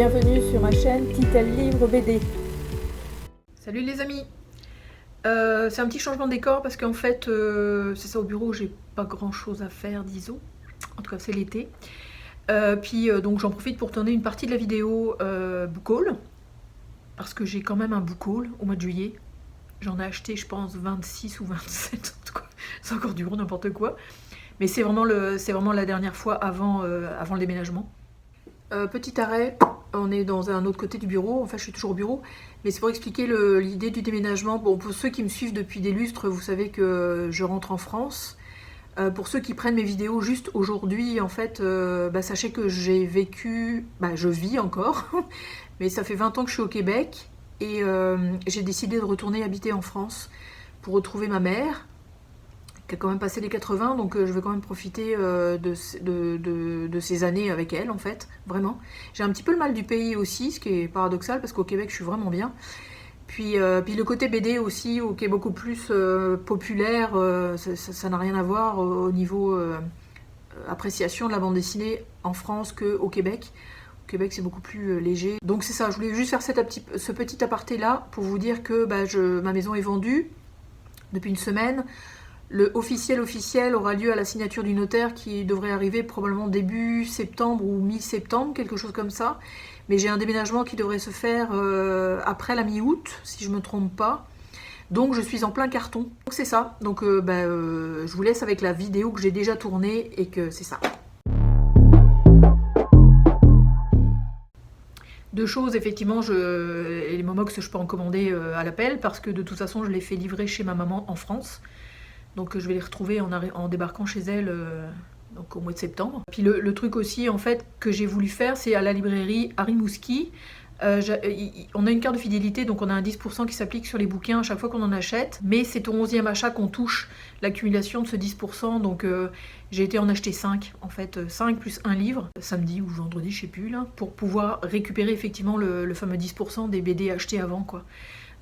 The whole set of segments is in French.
bienvenue sur ma chaîne Titel Livre BD. Salut les amis. C'est un petit changement de décor parce qu'en fait, c'est ça, au bureau, j'ai pas grand chose à faire, disons. En tout cas, c'est l'été. Donc j'en profite pour tourner une partie de la vidéo book haul. Parce que j'ai quand même un book haul au mois de juillet. J'en ai acheté, je pense, 26 ou 27. En tout cas, c'est encore du gros n'importe quoi. Mais c'est vraiment la dernière fois avant le déménagement. Petit arrêt, on est dans un autre côté du bureau, enfin je suis toujours au bureau, mais c'est pour expliquer l'idée du déménagement. Bon, pour ceux qui me suivent depuis des lustres, vous savez que je rentre en France. Pour ceux qui prennent mes vidéos juste aujourd'hui, en fait, sachez que j'ai vécu, je vis encore, mais ça fait 20 ans que je suis au Québec et j'ai décidé de retourner habiter en France pour retrouver ma mère, qui a quand même passé les 80, donc je vais quand même profiter de ces années avec elle, en fait, vraiment. J'ai un petit peu le mal du pays aussi, ce qui est paradoxal, parce qu'au Québec, je suis vraiment bien. Puis le côté BD aussi, qui est beaucoup plus populaire, ça n'a rien à voir au niveau appréciation de la bande dessinée en France qu'au Québec. Au Québec, c'est beaucoup plus léger. Donc c'est ça, je voulais juste faire ce petit aparté-là pour vous dire que ma maison est vendue depuis une semaine. Le officiel aura lieu à la signature du notaire qui devrait arriver probablement début septembre ou mi-septembre, quelque chose comme ça. Mais j'ai un déménagement qui devrait se faire après la mi-août, si je ne me trompe pas. Donc je suis en plein carton. Donc c'est ça. Donc je vous laisse avec la vidéo que j'ai déjà tournée et que c'est ça. Deux choses, effectivement, les Momox, je peux en commander à l'appel parce que de toute façon, je les fais livrer chez ma maman en France. Donc je vais les retrouver en débarquant chez elle donc au mois de septembre. Puis le truc aussi en fait que j'ai voulu faire, c'est à la librairie Arimouski. On a une carte de fidélité, donc on a un 10% qui s'applique sur les bouquins à chaque fois qu'on en achète. Mais c'est au 11e achat qu'on touche l'accumulation de ce 10%. Donc j'ai été en acheter 5, en fait 5 plus un livre, samedi ou vendredi, je sais plus, là, pour pouvoir récupérer effectivement le fameux 10% des BD achetés avant, quoi.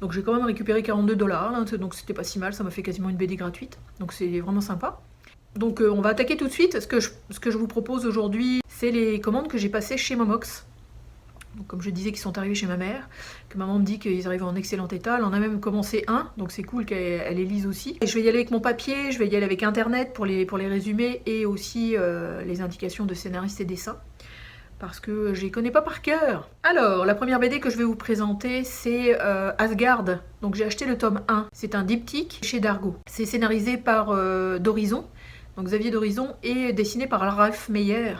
Donc j'ai quand même récupéré 42$, là, donc c'était pas si mal, ça m'a fait quasiment une BD gratuite, donc c'est vraiment sympa. Donc on va attaquer tout de suite. Ce que je vous propose aujourd'hui, c'est les commandes que j'ai passées chez Momox. Donc, comme je disais, qui sont arrivés chez ma mère, que maman me dit qu'ils arrivent en excellent état. Elle en a même commencé un, donc c'est cool qu'elle les lise aussi. Et je vais y aller avec mon papier, je vais y aller avec internet pour les résumés et aussi les indications de scénaristes et dessins. Parce que je les connais pas par cœur. Alors, la première BD que je vais vous présenter, c'est Asgard. Donc j'ai acheté le tome 1. C'est un diptyque chez Dargo. C'est scénarisé par d'Horizon, donc Xavier d'Horizon, et dessiné par Ralph Meyer.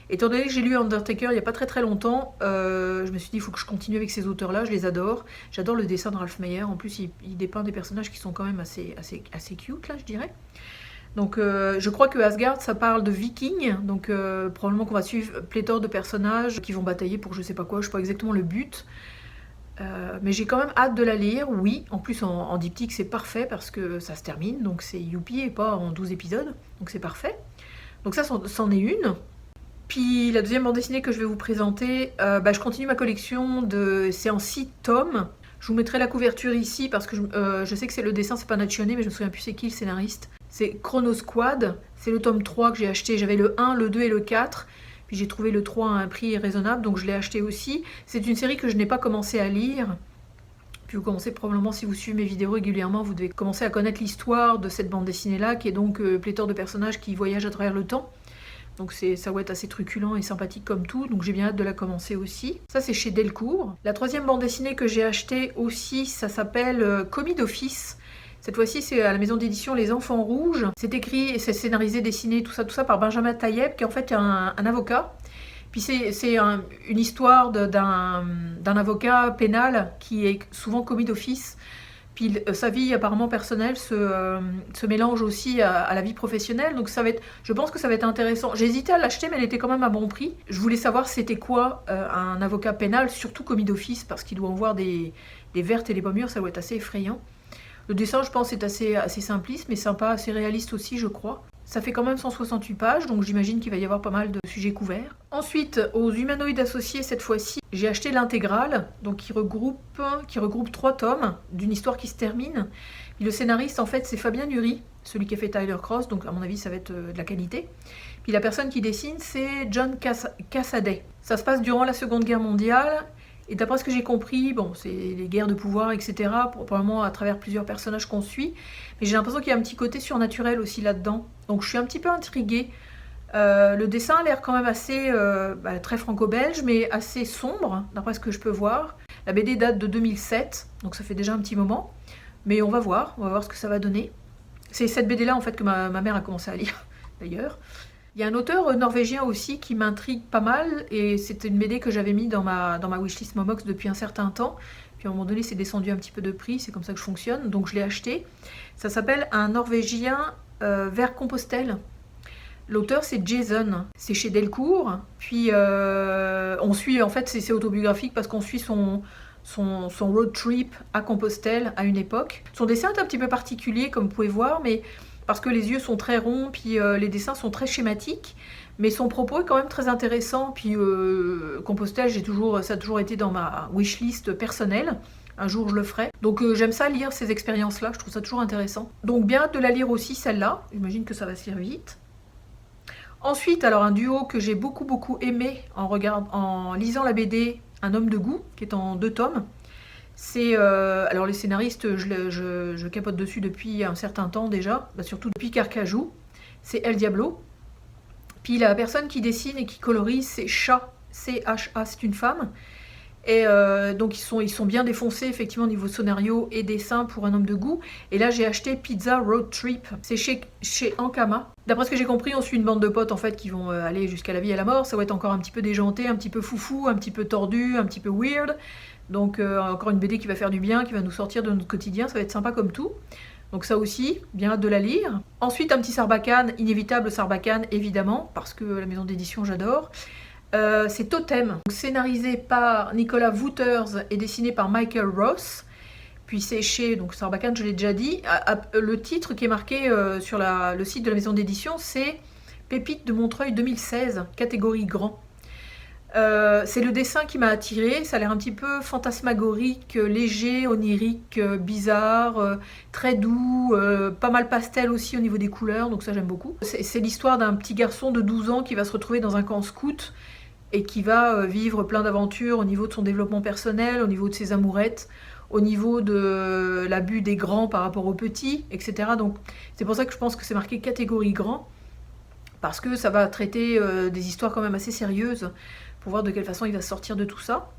Étant donné que j'ai lu Undertaker il n'y a pas très longtemps, je me suis dit il faut que je continue avec ces auteurs-là, je les adore. J'adore le dessin de Ralph Meyer. En plus, il dépeint des personnages qui sont quand même assez cute, là, je dirais. Donc je crois que Asgard, ça parle de vikings, donc probablement qu'on va suivre pléthore de personnages qui vont batailler pour je sais pas quoi, je sais pas exactement le but. Mais j'ai quand même hâte de la lire, oui. En plus en diptyque c'est parfait parce que ça se termine, donc c'est youpi et pas en 12 épisodes, donc c'est parfait. Donc ça c'en est une. Puis la deuxième bande dessinée que je vais vous présenter, je continue ma collection c'est en 6 tomes. Je vous mettrai la couverture ici parce que je sais que c'est le dessin, c'est pas Naccione, mais je me souviens plus c'est qui le scénariste. C'est Chrono Squad, c'est le tome 3 que j'ai acheté. J'avais le 1, le 2 et le 4. Puis j'ai trouvé le 3 à un prix raisonnable, donc je l'ai acheté aussi. C'est une série que je n'ai pas commencé à lire. Puis vous commencez probablement, si vous suivez mes vidéos régulièrement, vous devez commencer à connaître l'histoire de cette bande dessinée-là, qui est donc pléthore de personnages qui voyagent à travers le temps. Donc ça va être assez truculent et sympathique comme tout, donc j'ai bien hâte de la commencer aussi. Ça c'est chez Delcourt. La troisième bande dessinée que j'ai achetée aussi, ça s'appelle Commis d'office. Cette fois-ci c'est à la maison d'édition Les Enfants Rouges. C'est écrit et c'est scénarisé, dessiné, tout ça par Benjamin Tayeb, qui est en fait un avocat. Puis c'est une histoire d'un avocat pénal qui est souvent commis d'office. Puis sa vie apparemment personnelle se mélange aussi à la vie professionnelle, donc je pense que ça va être intéressant. J'ai hésité à l'acheter, mais elle était quand même à bon prix. Je voulais savoir c'était quoi un avocat pénal, surtout commis d'office, parce qu'il doit en voir des vertes et des pas mûres, ça doit être assez effrayant. Le dessin, je pense, est assez simpliste, mais sympa, assez réaliste aussi, je crois. Ça fait quand même 168 pages, donc j'imagine qu'il va y avoir pas mal de sujets couverts. Ensuite, aux humanoïdes associés, cette fois-ci, j'ai acheté l'intégrale, donc qui regroupe 3 tomes d'une histoire qui se termine. Et le scénariste, en fait, c'est Fabien Nury. celui qui a fait Tyler Cross, donc à mon avis ça va être de la qualité. Puis la personne qui dessine, c'est John Cassaday. Ça se passe durant la Seconde Guerre mondiale, et d'après ce que j'ai compris, bon, c'est les guerres de pouvoir, etc., probablement à travers plusieurs personnages qu'on suit, mais j'ai l'impression qu'il y a un petit côté surnaturel aussi là-dedans, donc je suis un petit peu intriguée. Le dessin a l'air quand même assez très franco-belge, mais assez sombre, d'après ce que je peux voir. La BD date de 2007, donc ça fait déjà un petit moment. Mais on va voir ce que ça va donner. C'est cette BD-là, en fait, que ma mère a commencé à lire, d'ailleurs. Il y a un auteur norvégien aussi qui m'intrigue pas mal, et c'était une BD que j'avais mis dans ma wishlist Momox depuis un certain temps. Puis à un moment donné, c'est descendu un petit peu de prix, c'est comme ça que je fonctionne, donc je l'ai acheté. Ça s'appelle Un Norvégien vers Compostelle. L'auteur, c'est Jason, c'est chez Delcourt. Puis on suit, en fait, c'est autobiographique parce qu'on suit son road trip à Compostelle à une époque. Son dessin est un petit peu particulier, comme vous pouvez voir, mais parce que les yeux sont très ronds, puis les dessins sont très schématiques. Mais son propos est quand même très intéressant. Puis Compostelle, ça a toujours été dans ma wishlist personnelle. Un jour, je le ferai. Donc j'aime ça lire ces expériences-là, je trouve ça toujours intéressant. Donc bien hâte de la lire aussi, celle-là. J'imagine que ça va se lire vite. Ensuite, alors un duo que j'ai beaucoup aimé en lisant la BD Un homme de goût, qui est en 2 tomes. C'est alors les scénaristes, je capote dessus depuis un certain temps déjà, surtout depuis Carcajou. C'est El Diablo. Puis la personne qui dessine et qui colorise, c'est Cha, C-H-A, c'est une femme. Et donc ils sont bien défoncés effectivement au niveau scénario et dessin pour Un homme de goût. Et là j'ai acheté Pizza Road Trip, c'est chez Ankama. D'après ce que j'ai compris, on suit une bande de potes en fait qui vont aller jusqu'à la vie et à la mort. Ça va être encore un petit peu déjanté, un petit peu foufou, un petit peu tordu, un petit peu weird. Donc encore une BD qui va faire du bien, qui va nous sortir de notre quotidien, ça va être sympa comme tout. Donc ça aussi, bien hâte de la lire. Ensuite un petit Sarbacane, inévitable Sarbacane évidemment, parce que la maison d'édition j'adore. C'est Totem, scénarisé par Nicolas Wouters et dessiné par Michael Ross. Puis c'est chez Sarbacane, je l'ai déjà dit. Le titre qui est marqué sur le site de la maison d'édition, c'est Pépite de Montreuil 2016, catégorie grand. C'est le dessin qui m'a attiré, ça a l'air un petit peu fantasmagorique, léger, onirique, bizarre, très doux, pas mal pastel aussi au niveau des couleurs, donc ça j'aime beaucoup. C'est l'histoire d'un petit garçon de 12 ans qui va se retrouver dans un camp scout et qui va vivre plein d'aventures au niveau de son développement personnel, au niveau de ses amourettes, au niveau de l'abus des grands par rapport aux petits, etc. Donc c'est pour ça que je pense que c'est marqué catégorie grand, parce que ça va traiter des histoires quand même assez sérieuses, pour voir de quelle façon il va sortir de tout ça.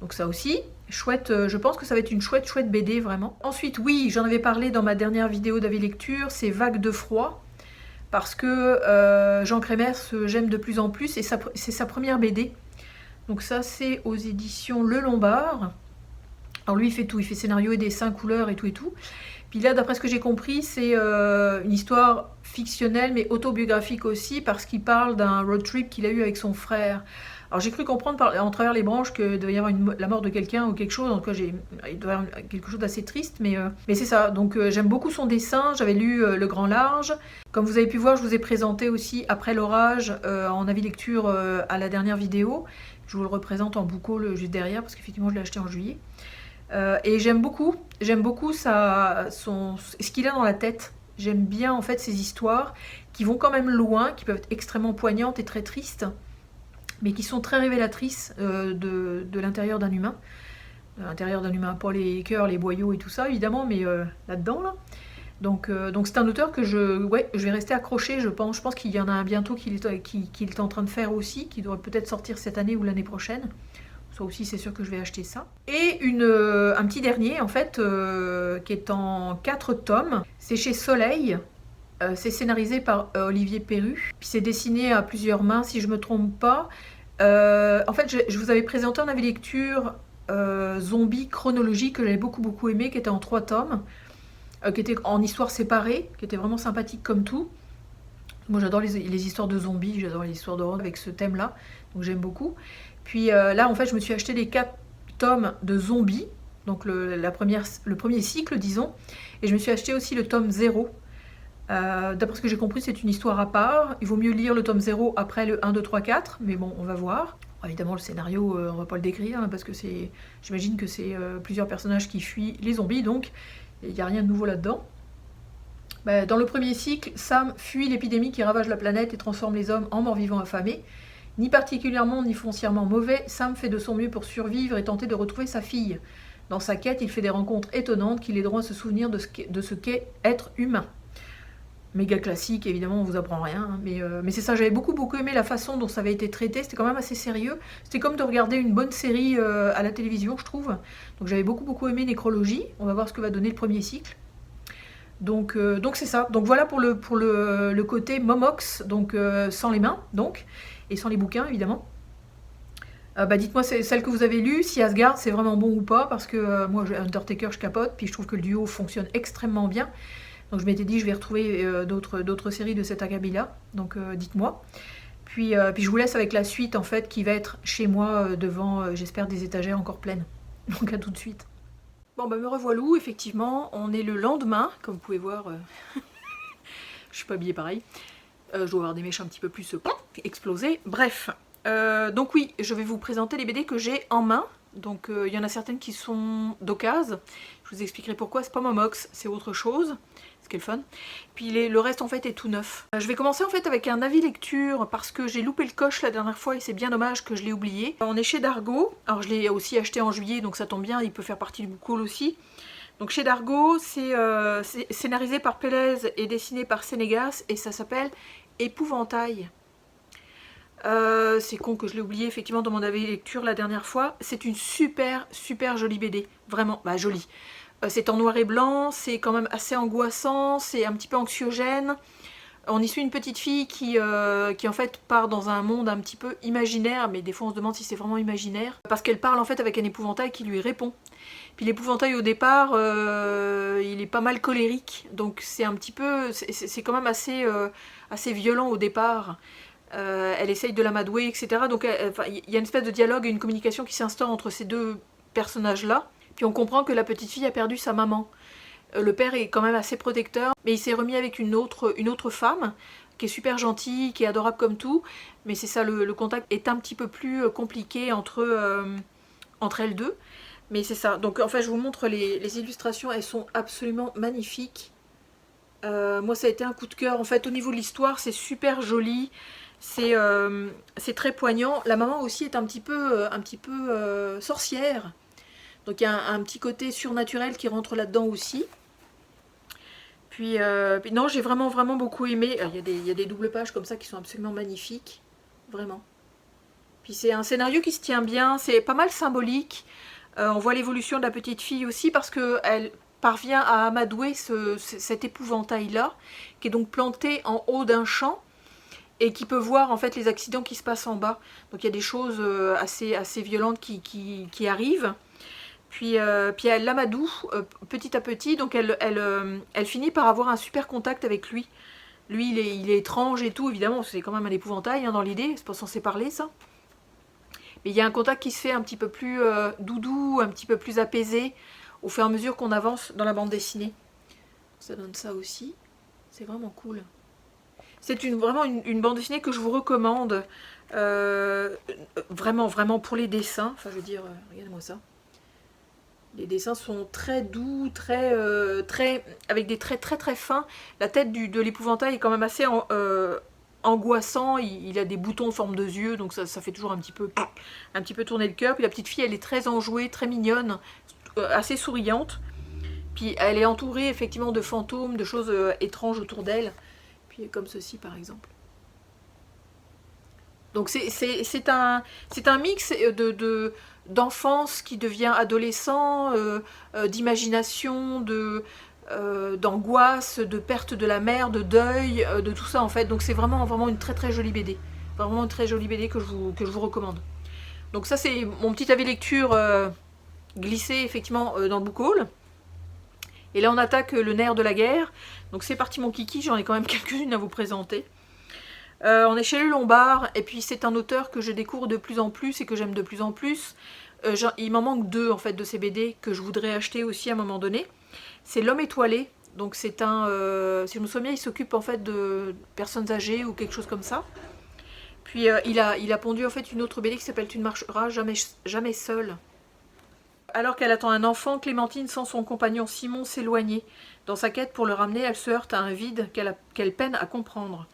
Donc ça aussi, chouette, je pense que ça va être une chouette BD vraiment. Ensuite, oui, j'en avais parlé dans ma dernière vidéo d'avis lecture, c'est Vague de froid, parce que Jean Crémers, j'aime de plus en plus, et c'est sa première BD. Donc ça, c'est aux éditions Le Lombard. Alors lui, il fait tout, il fait scénario et dessin, couleurs et tout. Puis là, d'après ce que j'ai compris, c'est une histoire fictionnelle, mais autobiographique aussi, parce qu'il parle d'un road trip qu'il a eu avec son frère. Alors j'ai cru comprendre en travers les branches qu'il devait y avoir la mort de quelqu'un ou quelque chose, en tout cas il doit y avoir quelque chose d'assez triste, mais c'est ça. Donc j'aime beaucoup son dessin, j'avais lu Le Grand Large. Comme vous avez pu voir, je vous ai présenté aussi Après l'orage en avis lecture à la dernière vidéo. Je vous le représente en book-haul juste derrière, parce qu'effectivement je l'ai acheté en juillet. Et j'aime beaucoup ce qu'il a dans la tête. J'aime bien en fait ces histoires qui vont quand même loin, qui peuvent être extrêmement poignantes et très tristes, mais qui sont très révélatrices de l'intérieur d'un humain. De l'intérieur d'un humain, pas les cœurs, les boyaux et tout ça, évidemment, mais là-dedans, là. Donc c'est un auteur que je vais rester accroché, je pense. Je pense qu'il y en a un bientôt qu'il est en train de faire aussi, qui devrait peut-être sortir cette année ou l'année prochaine. Ça aussi, c'est sûr que je vais acheter ça. Et un petit dernier, en fait, qui est en 4 tomes. C'est chez Soleil. C'est scénarisé par Olivier Perru. Puis c'est dessiné à plusieurs mains, si je ne me trompe pas. En fait, je vous avais présenté en avis lecture Zombie chronologie, que j'avais beaucoup aimé, qui était en 3 tomes, qui était en histoire séparée, qui était vraiment sympathique comme tout. Moi, j'adore les histoires de zombies, j'adore les histoires d'horreur avec ce thème-là, donc j'aime beaucoup. Puis là, en fait, je me suis acheté les 4 tomes de zombies, donc le premier cycle, disons, et je me suis acheté aussi le tome 0. D'après ce que j'ai compris, c'est une histoire à part. Il vaut mieux lire le tome 0 après le 1, 2, 3, 4, mais bon, on va voir. Évidemment, le scénario, on va pas le décrire, hein, parce que j'imagine que c'est plusieurs personnages qui fuient les zombies, donc il n'y a rien de nouveau là-dedans. Bah, dans le premier cycle, Sam fuit l'épidémie qui ravage la planète et transforme les hommes en morts-vivants affamés. Ni particulièrement ni foncièrement mauvais, Sam fait de son mieux pour survivre et tenter de retrouver sa fille. Dans sa quête, il fait des rencontres étonnantes qui l'aideront à se souvenir de ce qu'est être humain. Méga classique, évidemment, on vous apprend rien, hein, mais c'est ça, j'avais beaucoup aimé la façon dont ça avait été traité, c'était quand même assez sérieux. C'était comme de regarder une bonne série à la télévision, je trouve. Donc j'avais beaucoup aimé Nécrologie, on va voir ce que va donner le premier cycle. Donc c'est ça. Donc voilà pour le côté Momox, donc sans les mains, donc, et sans les bouquins, évidemment. Bah dites-moi celle que vous avez lue, si Asgard c'est vraiment bon ou pas, parce que moi Undertaker je capote, puis je trouve que le duo fonctionne extrêmement bien. Donc je m'étais dit je vais retrouver d'autres séries de cet acabit-là, donc dites-moi. Puis je vous laisse avec la suite en fait qui va être chez moi devant, j'espère, des étagères encore pleines. Donc à tout de suite. Bon bah me revoilà, effectivement, on est le lendemain, comme vous pouvez voir, je suis pas habillée pareil. Je dois avoir des mèches un petit peu plus explosées. Bref, donc oui, je vais vous présenter les BD que j'ai en main. Donc il y en a certaines qui sont d'occasion. Je vous expliquerai pourquoi, c'est pas Momox, c'est autre chose. Ce qui est le fun. Puis le reste en fait est tout neuf. Je vais commencer en fait avec un avis lecture parce que j'ai loupé le coche la dernière fois et c'est bien dommage que je l'ai oublié. On est chez Dargaud. Alors je l'ai aussi acheté en juillet donc ça tombe bien, il peut faire partie du book haul aussi. Donc chez Dargaud, c'est scénarisé par Pélez et dessiné par Sénégas et ça s'appelle Épouvantail. C'est con que je l'ai oublié effectivement dans mon avis lecture la dernière fois. C'est une super jolie BD. Vraiment, bah jolie. C'est en noir et blanc, c'est quand même assez angoissant, c'est un petit peu anxiogène. On y suit une petite fille qui en fait part dans un monde un petit peu imaginaire, mais des fois on se demande si c'est vraiment imaginaire, parce qu'elle parle en fait avec un épouvantail qui lui répond. Puis l'épouvantail au départ, il est pas mal colérique, donc c'est un petit peu, c'est quand même assez violent au départ. Elle essaye de l'amadouer, etc. Donc il y a une espèce de dialogue et une communication qui s'instaure entre ces deux personnages-là. Puis on comprend que la petite fille a perdu sa maman. Le père est quand même assez protecteur, mais il s'est remis avec une autre femme, qui est super gentille, qui est adorable comme tout, mais c'est ça, le contact est un petit peu plus compliqué entre elles deux. Mais c'est ça, donc en fait je vous montre les illustrations, elles sont absolument magnifiques. Moi ça a été un coup de cœur, en fait au niveau de l'histoire c'est super joli, c'est très poignant. La maman aussi est un petit peu sorcière. Donc il y a un petit côté surnaturel qui rentre là-dedans aussi. Puis non, j'ai vraiment beaucoup aimé. Il y a des doubles pages comme ça qui sont absolument magnifiques. Vraiment. Puis c'est un scénario qui se tient bien, c'est pas mal symbolique. On voit l'évolution de la petite fille aussi parce qu'elle parvient à amadouer cet épouvantail-là, qui est donc planté en haut d'un champ et qui peut voir en fait les accidents qui se passent en bas. Donc il y a des choses assez violentes qui arrivent. Puis elle l'amadoue petit à petit, donc elle finit par avoir un super contact avec lui. Lui, il est étrange et tout, évidemment, c'est quand même un épouvantail hein, dans l'idée, c'est pas censé parler ça. Mais il y a un contact qui se fait un petit peu plus doudou, un petit peu plus apaisé, au fur et à mesure qu'on avance dans la bande dessinée. Ça donne ça aussi, c'est vraiment cool. C'est vraiment une bande dessinée que je vous recommande, vraiment pour les dessins, enfin je veux dire, regardez-moi ça. Les dessins sont très doux, avec des traits très fins. La tête de l'épouvantail est quand même assez angoissant. Il a des boutons en forme de yeux, donc ça fait toujours un petit peu tourner le cœur. Puis la petite fille, elle est très enjouée, très mignonne, assez souriante. Puis elle est entourée effectivement de fantômes, de choses étranges autour d'elle. Puis comme ceci par exemple. Donc c'est un mix d'enfance qui devient adolescent, d'imagination, d'angoisse, de perte de la mère, de deuil, de tout ça en fait. Donc c'est vraiment une très jolie BD. Vraiment une très jolie BD que je vous recommande. Donc ça c'est mon petit avis lecture glissé effectivement dans le book haul. Et là on attaque le nerf de la guerre. Donc c'est parti mon kiki, j'en ai quand même quelques-unes à vous présenter. On est chez Le Lombard, et puis c'est un auteur que je découvre de plus en plus et que j'aime de plus en plus. Il m'en manque deux en fait de ces BD que je voudrais acheter aussi à un moment donné. C'est L'Homme étoilé, donc c'est si je me souviens bien, il s'occupe en fait de personnes âgées ou quelque chose comme ça. Puis il a pondu en fait une autre BD qui s'appelle Tu ne marcheras jamais seul. Alors qu'elle attend un enfant, Clémentine sent son compagnon Simon s'éloigner. Dans sa quête pour le ramener, elle se heurte à un vide qu'elle peine à comprendre.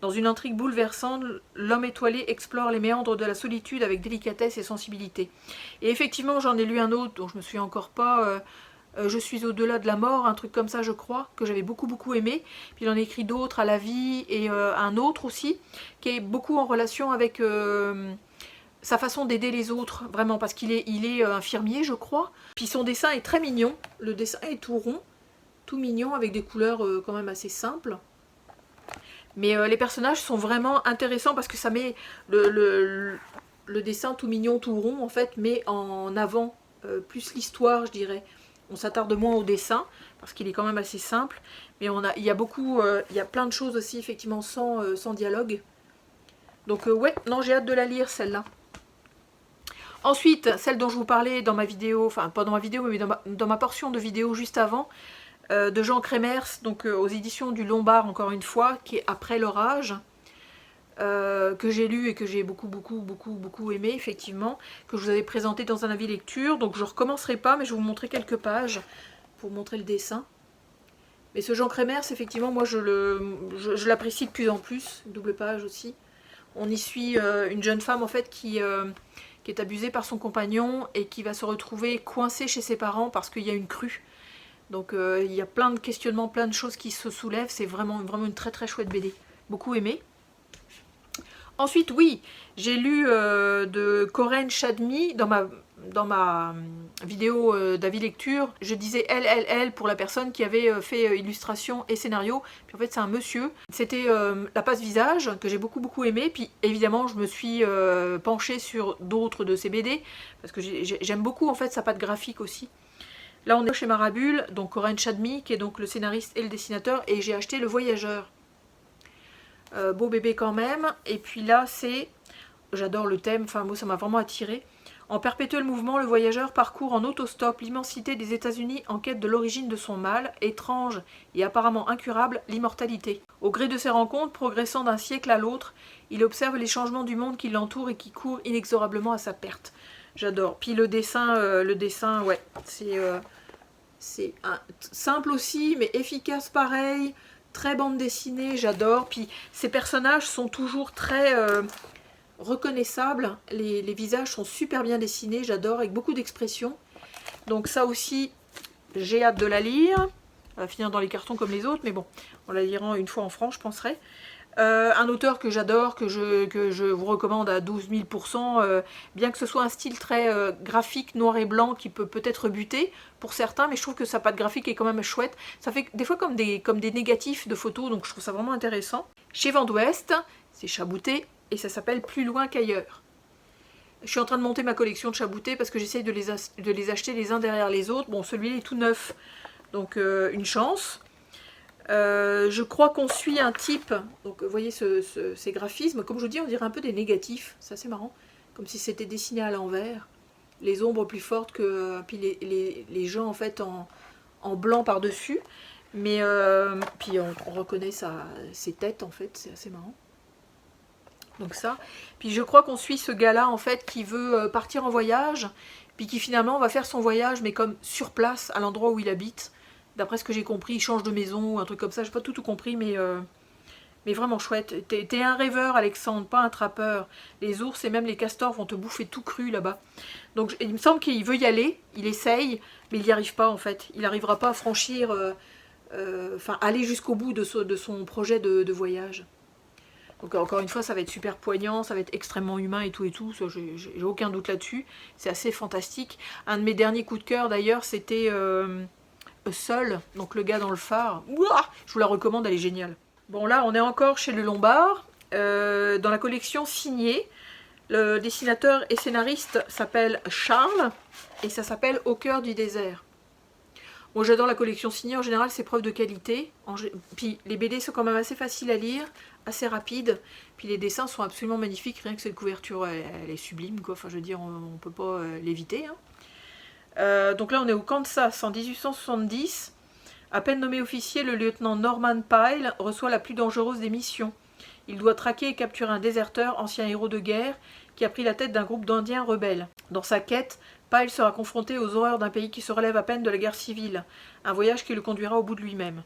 Dans une intrigue bouleversante, l'homme étoilé explore les méandres de la solitude avec délicatesse et sensibilité. Et effectivement, j'en ai lu un autre dont je me souviens encore pas, Je suis au-delà de la mort, un truc comme ça je crois, que j'avais beaucoup aimé. Puis il en a écrit d'autres, À la vie, et un autre aussi, qui est beaucoup en relation avec sa façon d'aider les autres, vraiment, parce qu'il est infirmier je crois. Puis son dessin est très mignon, le dessin est tout rond, tout mignon, avec des couleurs quand même assez simples. Mais les personnages sont vraiment intéressants parce que ça met le dessin tout mignon, tout rond en fait, met en avant plus l'histoire je dirais. On s'attarde moins au dessin, parce qu'il est quand même assez simple. Mais il y a plein de choses aussi, effectivement, sans dialogue. Donc ouais, non, j'ai hâte de la lire, celle-là. Ensuite, celle dont je vous parlais dans ma vidéo, enfin pas dans ma vidéo, mais dans ma portion de vidéo juste avant, de Jean Crémers, donc aux éditions du Lombard, encore une fois, qui est Après l'orage. Que j'ai lu et que j'ai beaucoup aimé effectivement, que je vous avais présenté dans un avis lecture, donc je ne recommencerai pas, mais je vais vous montrer quelques pages pour vous montrer le dessin. Mais ce Jean Crémers, effectivement, moi je l'apprécie de plus en plus, double page aussi. On y suit une jeune femme en fait qui est abusée par son compagnon et qui va se retrouver coincée chez ses parents parce qu'il y a une crue. Donc il y a plein de questionnements, plein de choses qui se soulèvent, c'est vraiment une très chouette BD, beaucoup aimé. Ensuite, oui, j'ai lu de Corinne Chadmi dans ma vidéo d'avis lecture. Je disais elle pour la personne qui avait fait illustration et scénario. Puis en fait, c'est un monsieur. C'était La passe visage que j'ai beaucoup aimé. Puis évidemment, je me suis penchée sur d'autres de ses BD parce que j'aime beaucoup en fait sa patte graphique aussi. Là, on est chez Marabule, donc Corinne Chadmi qui est donc le scénariste et le dessinateur, et j'ai acheté Le Voyageur. Beau bébé quand même. Et puis là c'est, j'adore le thème, enfin moi ça m'a vraiment attiré. En perpétuel mouvement, le voyageur parcourt en autostop l'immensité des États-Unis en quête de l'origine de son mal, étrange et apparemment incurable, l'immortalité. Au gré de ses rencontres, progressant d'un siècle à l'autre, il observe les changements du monde qui l'entoure et qui court inexorablement à sa perte. J'adore. Puis le dessin ouais, c'est simple aussi, mais efficace pareil. Très bande dessinée, j'adore. Puis ces personnages sont toujours très reconnaissables. Les visages sont super bien dessinés, j'adore, avec beaucoup d'expression. Donc ça aussi, j'ai hâte de la lire. Elle va finir dans les cartons comme les autres, mais bon, on la lira une fois en France, je penserai. Un auteur que j'adore, que je vous recommande à 12 000%, bien que ce soit un style très graphique, noir et blanc, qui peut peut-être buter pour certains, mais je trouve que sa patte graphique est quand même chouette. Ça fait des fois comme des négatifs de photos, donc je trouve ça vraiment intéressant. Chez Vent d'Ouest, c'est Chabouté, et ça s'appelle Plus loin qu'ailleurs. Je suis en train de monter ma collection de Chabouté parce que j'essaye de les acheter les uns derrière les autres. Bon, celui-là est tout neuf, donc une chance. Je crois qu'on suit un type, donc vous voyez ces graphismes, comme je vous dis, on dirait un peu des négatifs, c'est assez marrant, comme si c'était dessiné à l'envers, les ombres plus fortes que puis les gens en fait en blanc par-dessus, mais puis on reconnaît ses têtes en fait, c'est assez marrant. Donc ça, puis je crois qu'on suit ce gars-là en fait qui veut partir en voyage, puis qui finalement va faire son voyage, mais comme sur place, à l'endroit où il habite. D'après ce que j'ai compris, il change de maison ou un truc comme ça. J'ai pas tout compris, mais vraiment chouette. T'es un rêveur, Alexandre, pas un trappeur. Les ours et même les castors vont te bouffer tout cru là-bas. Donc il me semble qu'il veut y aller, il essaye, mais il n'y arrive pas en fait. Il n'arrivera pas à franchir, aller jusqu'au bout de son projet de voyage. Donc encore une fois, ça va être super poignant, ça va être extrêmement humain et tout, j'ai aucun doute là-dessus. C'est assez fantastique. Un de mes derniers coups de cœur d'ailleurs, c'était... Seul, donc le gars dans le phare. Ouah, je vous la recommande, elle est géniale. Bon là, on est encore chez le Lombard, dans la collection signée. Le dessinateur et scénariste s'appelle Charles, et ça s'appelle Au cœur du désert. Moi j'adore la collection signée, en général c'est preuve de qualité. Puis les BD sont quand même assez faciles à lire, assez rapides. Puis les dessins sont absolument magnifiques, rien que cette couverture, elle est sublime, quoi. Enfin je veux dire, on peut pas l'éviter, hein. Donc là on est au Kansas en 1870. À peine nommé officier, le lieutenant Norman Pyle reçoit la plus dangereuse des missions. Il doit traquer et capturer un déserteur, ancien héros de guerre, qui a pris la tête d'un groupe d'Indiens rebelles. Dans sa quête, Pyle sera confronté aux horreurs d'un pays qui se relève à peine de la guerre civile, un voyage qui le conduira au bout de lui-même.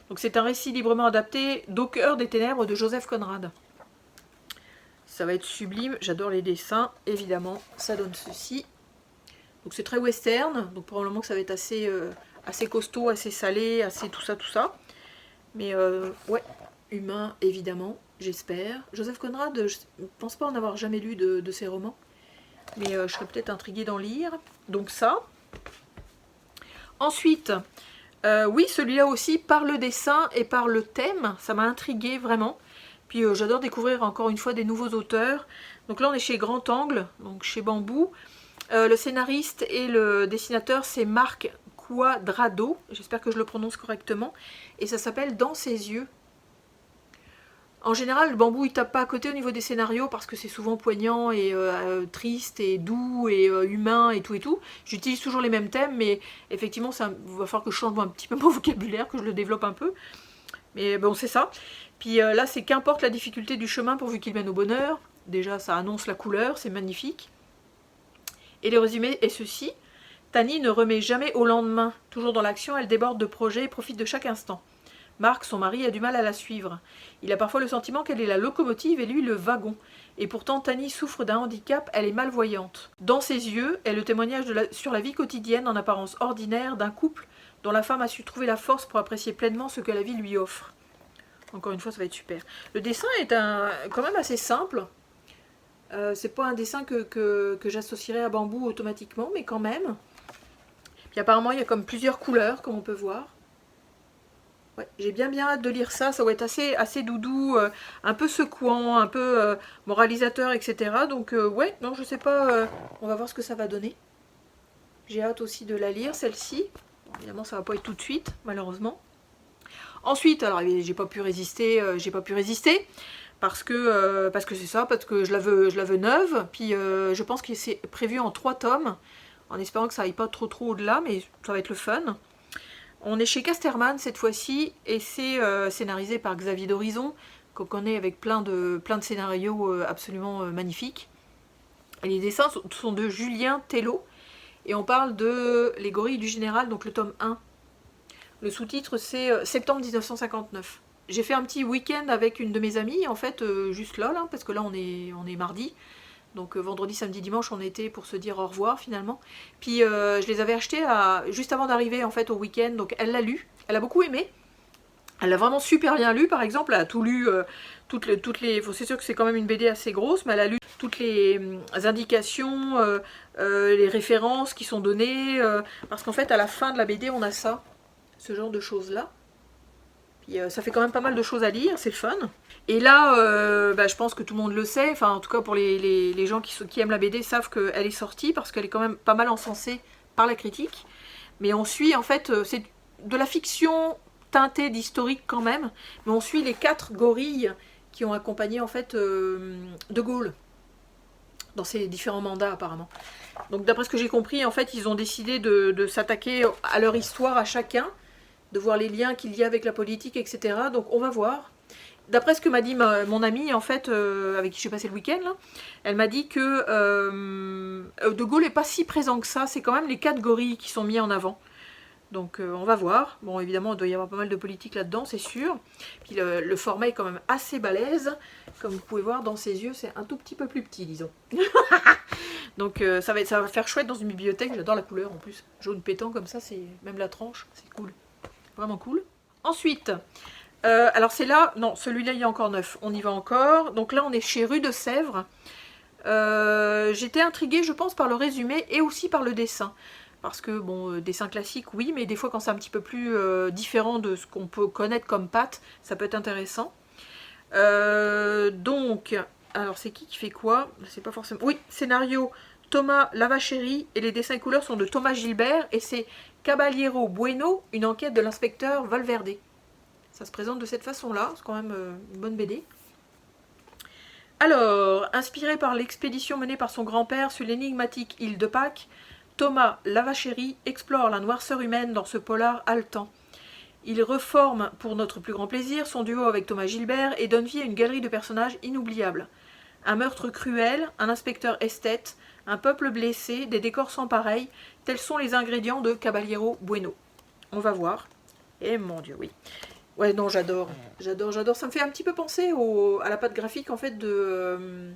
Donc c'est un récit librement adapté d'Au cœur des ténèbres de Joseph Conrad. Ça va être sublime, j'adore les dessins, évidemment, ça donne ceci. Donc c'est très western, donc probablement que ça va être assez, assez costaud, assez salé, assez tout ça. Mais ouais, humain, évidemment, j'espère. Joseph Conrad, je ne pense pas en avoir jamais lu de ses romans, mais je serais peut-être intriguée d'en lire. Donc ça. Ensuite, oui, celui-là aussi, par le dessin et par le thème, ça m'a intriguée vraiment. Puis j'adore découvrir encore une fois des nouveaux auteurs. Donc là, on est chez Grand Angle, donc chez Bambou. Le scénariste et le dessinateur, c'est Marc Quadrado. J'espère que je le prononce correctement. Et ça s'appelle Dans ses yeux. En général, le Bambou, il tape pas à côté au niveau des scénarios parce que c'est souvent poignant et triste et doux et humain et tout. J'utilise toujours les mêmes thèmes, mais effectivement, il va falloir que je change un petit peu mon vocabulaire, que je le développe un peu. Mais bon, c'est ça. Puis là, c'est qu'importe la difficulté du chemin pourvu qu'il mène au bonheur. Déjà, ça annonce la couleur, c'est magnifique. Et le résumé est ceci. Tani ne remet jamais au lendemain. Toujours dans l'action, elle déborde de projets et profite de chaque instant. Marc, son mari, a du mal à la suivre. Il a parfois le sentiment qu'elle est la locomotive et lui le wagon. Et pourtant, Tani souffre d'un handicap, elle est malvoyante. Dans ses yeux est le témoignage sur la vie quotidienne en apparence ordinaire d'un couple dont la femme a su trouver la force pour apprécier pleinement ce que la vie lui offre. Encore une fois, ça va être super. Le dessin est quand même assez simple. C'est pas un dessin que j'associerais à Bambou automatiquement, mais quand même. Puis apparemment, il y a comme plusieurs couleurs, comme on peut voir. Ouais, j'ai bien hâte de lire ça. Ça va être assez doudou, un peu secouant, un peu moralisateur, etc. Donc ouais, non, je sais pas. On va voir ce que ça va donner. J'ai hâte aussi de la lire, celle-ci. Évidemment, ça va pas être tout de suite, malheureusement. Ensuite, alors j'ai pas pu résister, parce que c'est ça, parce que je la veux neuve. Puis je pense que c'est prévu en 3 tomes, en espérant que ça aille pas trop au-delà, mais ça va être le fun. On est chez Casterman cette fois-ci, et c'est scénarisé par Xavier d'Horizon, qu'on connaît avec plein de scénarios absolument magnifiques. Et les dessins sont de Julien Tello, et on parle de Les Gorilles du Général, donc le tome 1. Le sous-titre c'est Septembre 1959. J'ai fait un petit week-end avec une de mes amies, en fait, juste là, parce que là on est mardi. Donc vendredi, samedi, dimanche, on était pour se dire au revoir finalement. Puis je les avais achetés juste avant d'arriver en fait au week-end, donc elle l'a lu, elle a beaucoup aimé. Elle l'a vraiment super bien lu, par exemple, elle a tout lu, toutes les... C'est sûr que c'est quand même une BD assez grosse, mais elle a lu toutes les indications, les références qui sont données, parce qu'en fait, à la fin de la BD, on a ça, ce genre de choses-là. Puis ça fait quand même pas mal de choses à lire, c'est le fun. Et là, je pense que tout le monde le sait, enfin en tout cas pour les gens qui aiment la BD savent qu'elle est sortie, parce qu'elle est quand même pas mal encensée par la critique. Mais on suit, en fait, c'est de la fiction teintée d'historique quand même, mais on suit les 4 gorilles qui ont accompagné en fait De Gaulle dans ses différents mandats apparemment. Donc d'après ce que j'ai compris, en fait, ils ont décidé de s'attaquer à leur histoire à chacun, de voir les liens qu'il y a avec la politique, etc. Donc on va voir. D'après ce que m'a dit mon amie, en fait, avec qui j'ai passé le week-end, là, elle m'a dit que De Gaulle n'est pas si présent que ça, c'est quand même les 4 gorilles qui sont mis en avant. Donc on va voir. Bon, évidemment, il doit y avoir pas mal de politique là-dedans, c'est sûr. Puis le format est quand même assez balèze. Comme vous pouvez voir, dans ses yeux, c'est un tout petit peu plus petit, disons. Donc ça va faire chouette dans une bibliothèque. J'adore la couleur en plus. Jaune pétant comme ça, c'est même la tranche, c'est cool. Vraiment cool. Ensuite, alors c'est là, non, celui-là il est encore neuf. On y va encore. Donc là, on est chez Rue de Sèvres. J'étais intriguée, je pense, par le résumé et aussi par le dessin. Parce que, bon, dessin classique, oui, mais des fois, quand c'est un petit peu plus différent de ce qu'on peut connaître comme patte, ça peut être intéressant. Donc, alors, c'est qui fait quoi? C'est pas forcément... Oui, scénario Thomas Lavacheri, et les dessins et couleurs sont de Thomas Gilbert, et c'est Caballero Bueno, une enquête de l'inspecteur Valverde. Ça se présente de cette façon-là, c'est quand même une bonne BD. Alors, inspiré par l'expédition menée par son grand-père sur l'énigmatique île de Pâques, Thomas Lavacheri explore la noirceur humaine dans ce polar haletant. Il reforme, pour notre plus grand plaisir, son duo avec Thomas Gilbert et donne vie à une galerie de personnages inoubliables. Un meurtre cruel, un inspecteur esthète, un peuple blessé, des décors sans pareil, tels sont les ingrédients de Caballero Bueno. On va voir. Et mon Dieu, oui. Ouais, non, j'adore. J'adore. Ça me fait un petit peu penser à la patte graphique, en fait, de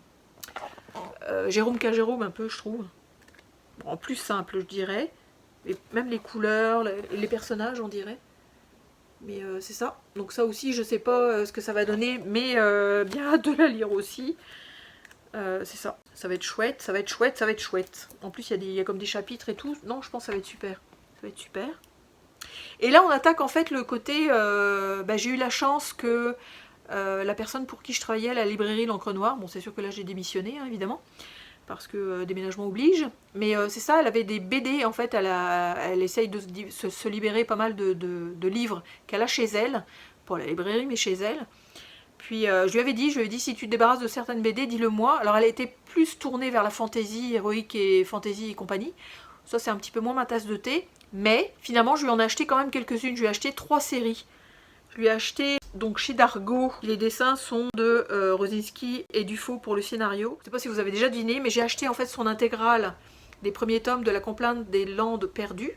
Jérôme K. Jérôme, un peu, je trouve. En plus simple, je dirais. Et même les couleurs, les personnages, on dirait. Mais c'est ça. Donc ça aussi, je sais pas ce que ça va donner, mais bien hâte de la lire aussi. C'est ça. Ça va être chouette, ça va être chouette, ça va être chouette. En plus, il y a comme des chapitres et tout. Non, je pense que ça va être super. Ça va être super. Et là, on attaque en fait le côté... j'ai eu la chance que la personne pour qui je travaillais à la librairie L'Encre Noire, bon, c'est sûr que là, j'ai démissionné, hein, évidemment, parce que déménagement oblige. Mais c'est ça, elle avait des BD, en fait, elle essaye de se libérer pas mal de livres qu'elle a chez elle, pas à la librairie, mais chez elle. Puis je lui avais dit, si tu te débarrasses de certaines BD, dis-le moi. Alors elle était plus tournée vers la fantaisie, héroïque et fantaisie et compagnie. Ça c'est un petit peu moins ma tasse de thé. Mais finalement je lui en ai acheté quand même quelques-unes. Je lui ai acheté 3 séries. Je lui ai acheté donc chez Dargaud. Les dessins sont de Rosinski et Dufaux pour le scénario. Je ne sais pas si vous avez déjà deviné, mais j'ai acheté en fait son intégrale des premiers tomes de La Complainte des Landes perdues.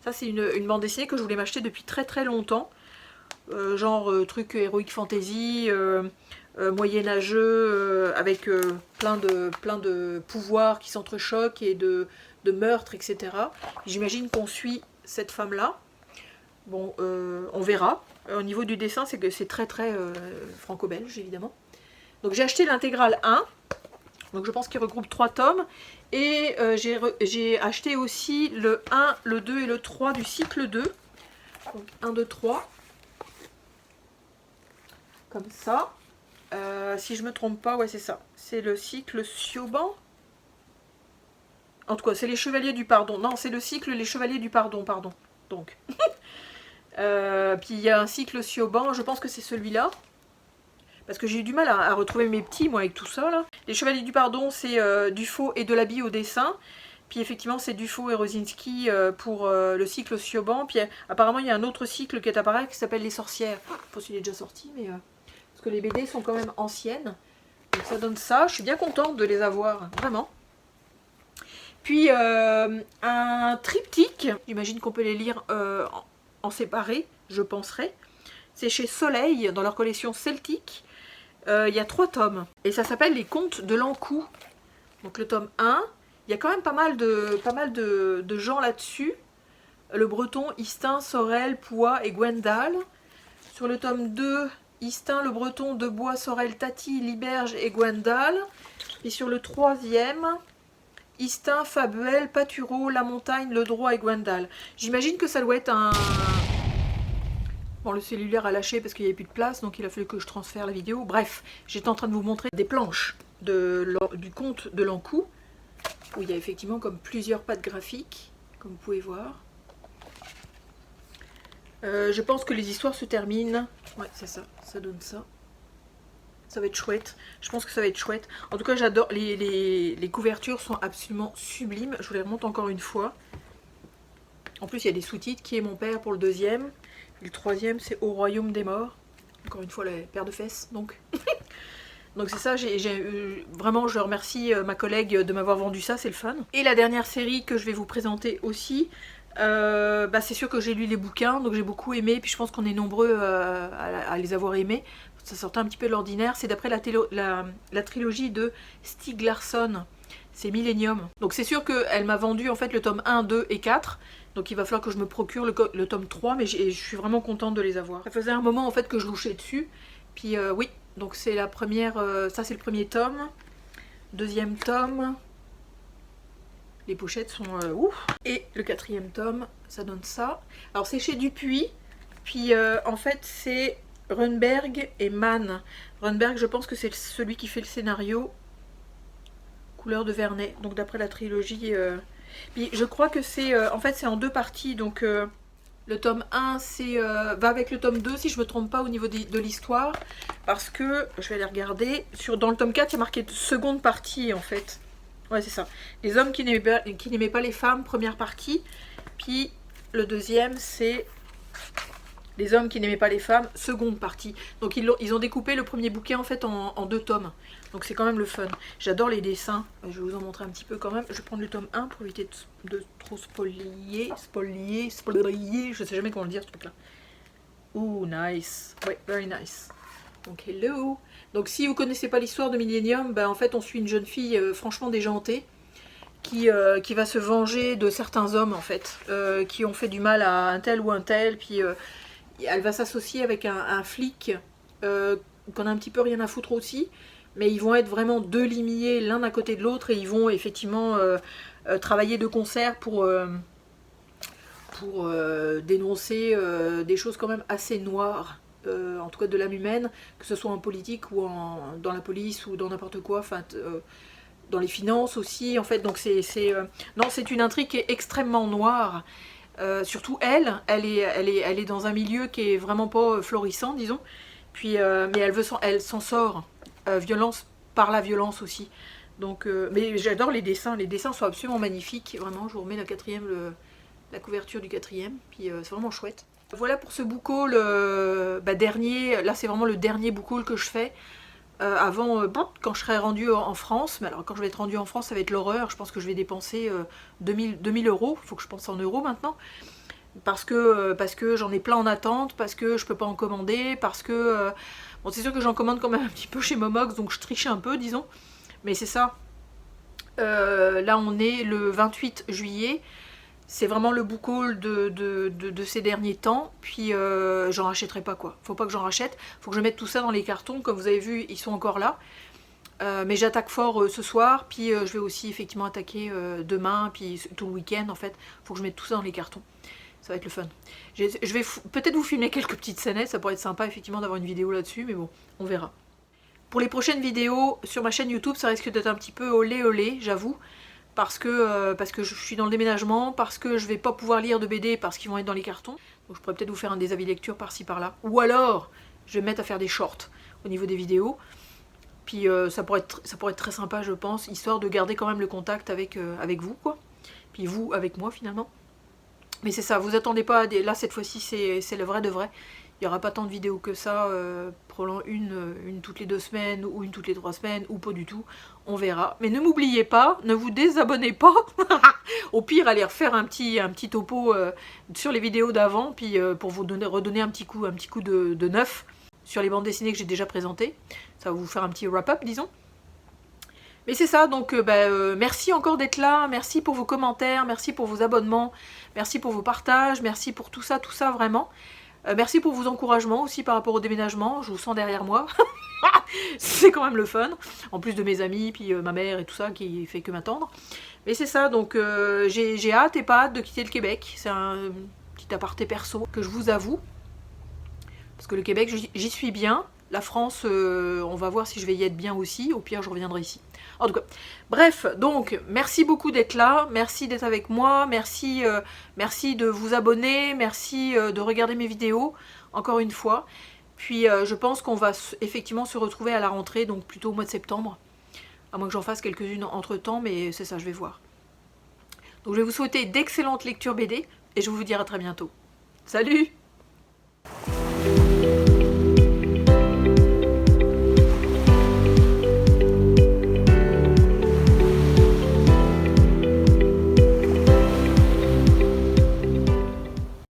Ça c'est une bande dessinée que je voulais m'acheter depuis très très longtemps. Genre truc héroïque fantasy, moyenâgeux, avec plein de pouvoirs qui s'entrechoquent et de meurtres, etc. J'imagine qu'on suit cette femme-là. Bon, on verra. Au niveau du dessin, c'est que c'est très très franco-belge, évidemment. Donc j'ai acheté l'intégrale 1. Donc je pense qu'il regroupe 3 tomes. Et j'ai acheté aussi le 1, le 2 et le 3 du cycle 2. Donc 1, 2, 3. Comme ça. Si je me trompe pas, ouais c'est ça. C'est le cycle Siauban. En tout cas, c'est les Chevaliers du Pardon. Non, c'est le cycle Les Chevaliers du Pardon, pardon. Donc. Puis il y a un cycle Siauban, je pense que c'est celui-là. Parce que j'ai eu du mal à retrouver mes petits, moi, avec tout ça, là. Les Chevaliers du Pardon, c'est Dufaux et Delaby au dessin. Puis effectivement, c'est Dufaux et Rosinski pour le cycle Siauban. Puis apparemment, il y a un autre cycle qui est apparu qui s'appelle Les Sorcières. Je sais pas s'il est déjà sorti, mais... parce que les BD sont quand même anciennes. Donc ça donne ça. Je suis bien contente de les avoir, vraiment. Puis un triptyque. J'imagine qu'on peut les lire en séparé, je penserais. C'est chez Soleil, dans leur collection celtique. Il y a 3 tomes. Et ça s'appelle Les Contes de l'Ankou. Donc le tome 1. Il y a quand même pas mal de gens là-dessus. Le breton, Istin, Sorel, Poix et Gwendal. Sur le tome 2, Istin, le breton, Debois, Sorel, Tati, Liberge et Gwendal. Et sur le 3e, Istin, Fabuel, Patureau, La Montagne, Le Droit et Gwendal. J'imagine que ça doit être un... Bon, le cellulaire a lâché parce qu'il n'y avait plus de place, donc il a fallu que je transfère la vidéo. Bref, j'étais en train de vous montrer des planches du conte de l'Ankou, où il y a effectivement comme plusieurs pattes graphiques, comme vous pouvez voir. Je pense que les histoires se terminent. Ouais, c'est ça, ça donne ça. Ça va être chouette. Je pense que ça va être chouette. En tout cas, j'adore. Les couvertures sont absolument sublimes. Je vous les remonte encore une fois. En plus, il y a des sous-titres. Qui est mon père pour le 2e. Et le 3e, c'est Au Royaume des Morts. Encore une fois, la paire de fesses, donc. Donc c'est ça, vraiment je remercie ma collègue de m'avoir vendu ça, c'est le fun. Et la dernière série que je vais vous présenter aussi, c'est sûr que j'ai lu les bouquins, donc j'ai beaucoup aimé, puis je pense qu'on est nombreux à les avoir aimés. Ça sortait un petit peu de l'ordinaire, c'est d'après la trilogie de Stieg Larsson, c'est Millennium. Donc c'est sûr qu'elle m'a vendu en fait le tome 1, 2 et 4, donc il va falloir que je me procure le tome 3, mais je suis vraiment contente de les avoir. Ça faisait un moment en fait que je louchais dessus, puis oui. Donc c'est la première, ça c'est le premier tome, 2e tome, les pochettes sont ouf, et le 4e tome, ça donne ça. Alors c'est chez Dupuis, puis en fait c'est Runberg et Mann. Runberg, je pense que c'est celui qui fait le scénario, couleur de Vernet, donc d'après la trilogie. Puis je crois que c'est, en fait c'est en 2 parties, donc... le tome 1 va avec le tome 2 si je ne me trompe pas au niveau de l'histoire. Parce que, je vais aller regarder, dans le tome 4 il y a marqué seconde partie en fait. Ouais c'est ça. Les hommes qui n'aimaient pas les femmes, première partie. Puis le 2e c'est les hommes qui n'aimaient pas les femmes, seconde partie. Donc ils ont découpé le premier bouquin en fait en 2 tomes. Donc c'est quand même le fun. J'adore les dessins. Je vais vous en montrer un petit peu quand même. Je vais prendre le tome 1 pour éviter de trop spolier. Je sais jamais comment le dire ce truc là. Ouh, nice. Ouais, very nice. Donc hello. Donc si vous connaissez pas l'histoire de Millennium, ben, en fait on suit une jeune fille franchement déjantée qui va se venger de certains hommes en fait, qui ont fait du mal à un tel ou un tel, puis elle va s'associer avec un flic qu'on a un petit peu rien à foutre aussi, mais ils vont être vraiment deux limiers l'un à côté de l'autre et ils vont effectivement travailler de concert pour dénoncer des choses quand même assez noires, en tout cas de l'âme humaine, que ce soit en politique ou dans la police ou dans n'importe quoi, enfin dans les finances aussi en fait. Donc c'est une intrigue qui est extrêmement noire. Surtout elle est dans un milieu qui est vraiment pas florissant, disons. Puis mais elle s'en sort, violence par la violence aussi. Donc mais j'adore les dessins sont absolument magnifiques, vraiment. Je vous remets la couverture du 4e, puis c'est vraiment chouette. Voilà pour ce book haul dernier. Là c'est vraiment le dernier book haul que je fais. Avant, quand je serai rendue en France, mais alors quand je vais être rendue en France, ça va être l'horreur. Je pense que je vais dépenser 2000 euros. Il faut que je pense en euros maintenant. Parce que j'en ai plein en attente, parce que je peux pas en commander, parce que... bon, c'est sûr que j'en commande quand même un petit peu chez Momox, donc je triche un peu, disons. Mais c'est ça. Là, on est le 28 juillet. C'est vraiment le book haul de ces derniers temps. Puis j'en rachèterai pas quoi. Faut pas que j'en rachète. Faut que je mette tout ça dans les cartons. Comme vous avez vu, ils sont encore là. Mais j'attaque fort ce soir. Puis je vais aussi effectivement attaquer demain. Puis tout le week-end en fait. Faut que je mette tout ça dans les cartons. Ça va être le fun. Je vais peut-être vous filmer quelques petites scénettes. Ça pourrait être sympa effectivement d'avoir une vidéo là-dessus. Mais bon, on verra. Pour les prochaines vidéos sur ma chaîne YouTube, ça risque d'être un petit peu olé, j'avoue. Parce que je suis dans le déménagement, parce que je vais pas pouvoir lire de BD parce qu'ils vont être dans les cartons. Donc je pourrais peut-être vous faire des avis lecture par-ci par-là. Ou alors, je vais me mettre à faire des shorts au niveau des vidéos. Puis ça pourrait être très sympa, je pense, histoire de garder quand même le contact avec vous, quoi. Puis vous, avec moi, finalement. Mais c'est ça, vous attendez pas à là, cette fois-ci, c'est le vrai de vrai. Il n'y aura pas tant de vidéos que ça, probablement une toutes les 2 semaines, ou une toutes les 3 semaines, ou pas du tout, on verra. Mais ne m'oubliez pas, ne vous désabonnez pas. Au pire, allez refaire un petit topo sur les vidéos d'avant, puis pour vous redonner un petit coup de neuf sur les bandes dessinées que j'ai déjà présentées. Ça va vous faire un petit wrap-up, disons. Mais c'est ça, donc merci encore d'être là, merci pour vos commentaires, merci pour vos abonnements, merci pour vos partages, merci pour tout ça vraiment. Merci pour vos encouragements aussi par rapport au déménagement, je vous sens derrière moi. C'est quand même le fun, en plus de mes amis, puis ma mère et tout ça qui fait que m'attendre. Mais c'est ça, donc j'ai hâte et pas hâte de quitter le Québec. C'est un petit aparté perso que je vous avoue. Parce que le Québec, j'y suis bien. La France, on va voir si je vais y être bien aussi. Au pire, je reviendrai ici. En tout cas, bref, donc, merci beaucoup d'être là. Merci d'être avec moi. Merci de vous abonner. Merci de regarder mes vidéos, encore une fois. Puis, je pense qu'on va effectivement se retrouver à la rentrée, donc plutôt au mois de septembre. À moins que j'en fasse quelques-unes entre-temps, mais c'est ça, je vais voir. Donc, je vais vous souhaiter d'excellentes lectures BD. Et je vais vous dire à très bientôt. Salut!